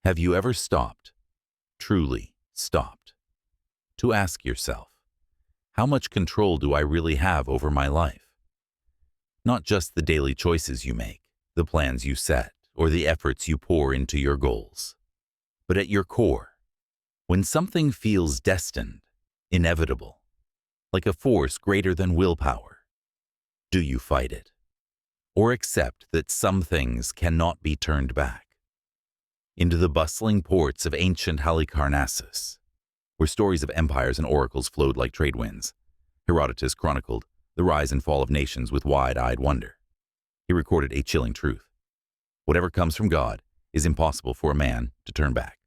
Have you ever stopped, truly stopped, to ask yourself, how much control do I really have over my life? Not just the daily choices you make, the plans you set, or the efforts you pour into your goals, but at your core, when something feels destined, inevitable, like a force greater than willpower, do you fight it? Or accept that some things cannot be turned back? Into the bustling ports of ancient Halicarnassus, where stories of empires and oracles flowed like trade winds, Herodotus chronicled the rise and fall of nations with wide-eyed wonder. He recorded a chilling truth. Whatever comes from God is impossible for a man to turn back.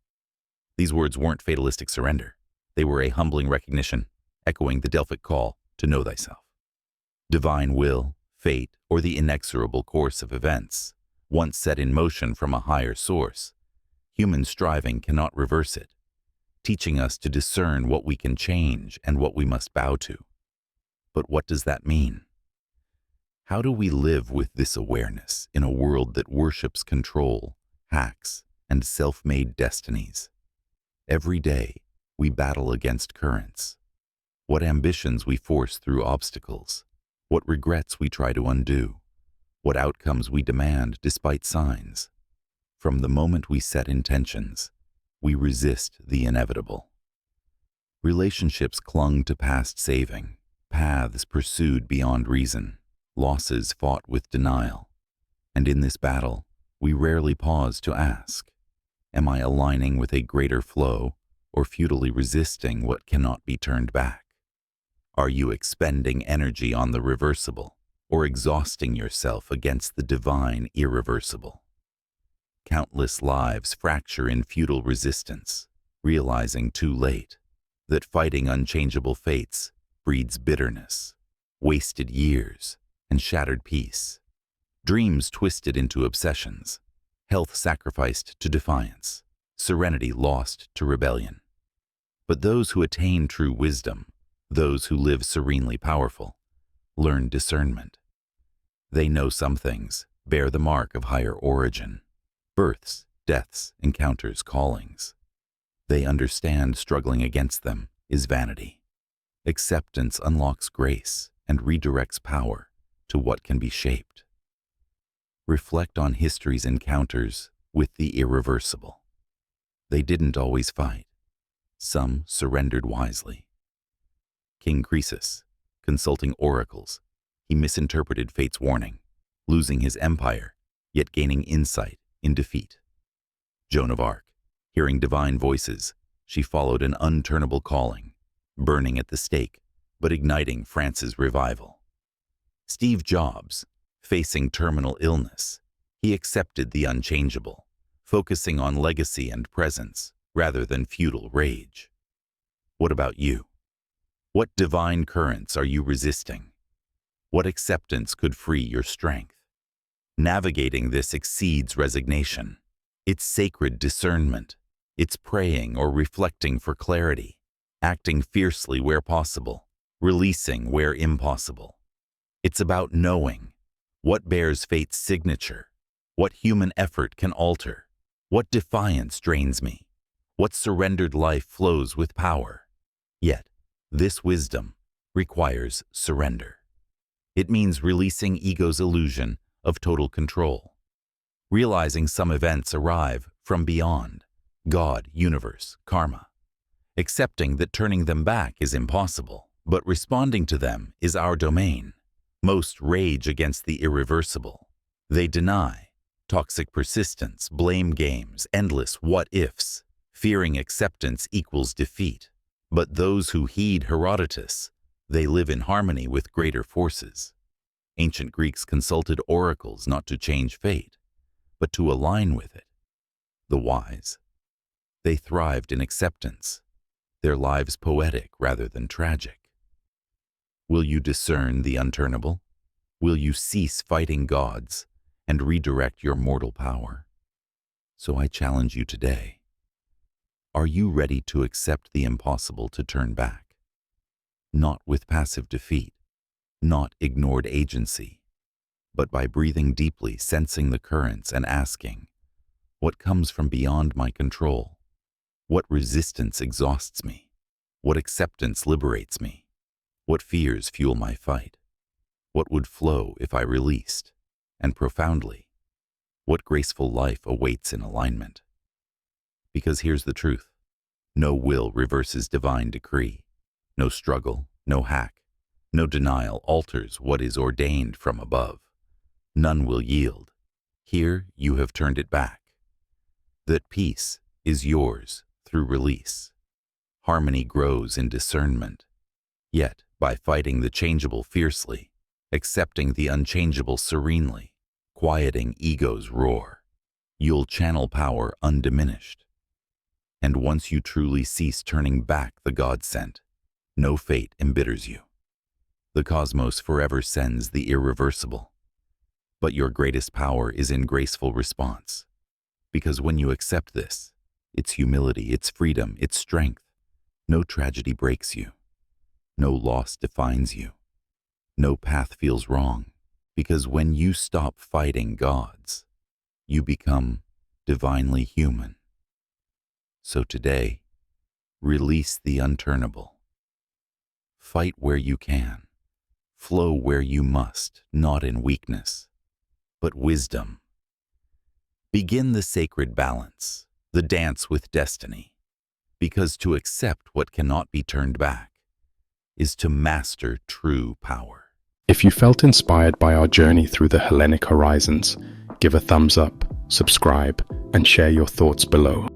These words weren't fatalistic surrender. They were a humbling recognition, echoing the Delphic call to know thyself. Divine will, fate, or the inexorable course of events, once set in motion from a higher source, human striving cannot reverse it, teaching us to discern what we can change and what we must bow to. But what does that mean? How do we live with this awareness in a world that worships control, hacks, and self-made destinies? Every day, we battle against currents. What ambitions we force through obstacles, what regrets we try to undo, what outcomes we demand despite signs. From the moment we set intentions, we resist the inevitable. Relationships clung to past saving, paths pursued beyond reason, losses fought with denial. And in this battle, we rarely pause to ask, am I aligning with a greater flow or futilely resisting what cannot be turned back? Are you expending energy on the reversible or exhausting yourself against the divine irreversible? Countless lives fracture in futile resistance, realizing too late that fighting unchangeable fates breeds bitterness, wasted years, and shattered peace. Dreams twisted into obsessions, health sacrificed to defiance, serenity lost to rebellion. But those who attain true wisdom, those who live serenely powerful, learn discernment. They know some things bear the mark of higher origin. Births, deaths, encounters, callings. They understand struggling against them is vanity. Acceptance unlocks grace and redirects power to what can be shaped. Reflect on history's encounters with the irreversible. They didn't always fight. Some surrendered wisely. King Croesus, consulting oracles, he misinterpreted fate's warning, losing his empire, yet gaining insight in defeat. Joan of Arc, hearing divine voices, she followed an unturnable calling, burning at the stake, but igniting France's revival. Steve Jobs, facing terminal illness, he accepted the unchangeable, focusing on legacy and presence rather than futile rage. What about you? What divine currents are you resisting? What acceptance could free your strength? Navigating this exceeds resignation. It's sacred discernment. It's praying or reflecting for clarity, acting fiercely where possible, releasing where impossible. It's about knowing what bears fate's signature, what human effort can alter, what defiance drains me, what surrendered life flows with power. Yet, this wisdom requires surrender. It means releasing ego's illusion of total control, realizing some events arrive from beyond, God, universe, karma, accepting that turning them back is impossible, but responding to them is our domain. Most rage against the irreversible. They deny, toxic persistence, blame games, endless what-ifs, fearing acceptance equals defeat. But those who heed Herodotus, they live in harmony with greater forces. Ancient Greeks consulted oracles not to change fate, but to align with it. The wise, they thrived in acceptance, their lives poetic rather than tragic. Will you discern the unturnable? Will you cease fighting gods and redirect your mortal power? So I challenge you today. Are you ready to accept the impossible to turn back? Not with passive defeat, not ignored agency, but by breathing deeply, sensing the currents, and asking, What comes from beyond my control? What resistance exhausts me? What acceptance liberates me? What fears fuel my fight? What would flow if I released? And profoundly, what graceful life awaits in alignment? Because here's the truth. No will reverses divine decree. No struggle, no hack, no denial alters what is ordained from above. None will yield. Here you have turned it back. That peace is yours through release. Harmony grows in discernment. Yet, by fighting the changeable fiercely, accepting the unchangeable serenely, quieting ego's roar, you'll channel power undiminished. And once you truly cease turning back the God sent, no fate embitters you. The cosmos forever sends the irreversible. But your greatest power is in graceful response. Because when you accept this, it's humility, it's freedom, it's strength. No tragedy breaks you. No loss defines you. No path feels wrong. Because when you stop fighting gods, you become divinely human. So today, release the unturnable. Fight where you can. Flow where you must, not in weakness, but wisdom. Begin the sacred balance, the dance with destiny, because to accept what cannot be turned back is to master true power. If you felt inspired by our journey through the Hellenic horizons, give a thumbs up, subscribe, and share your thoughts below.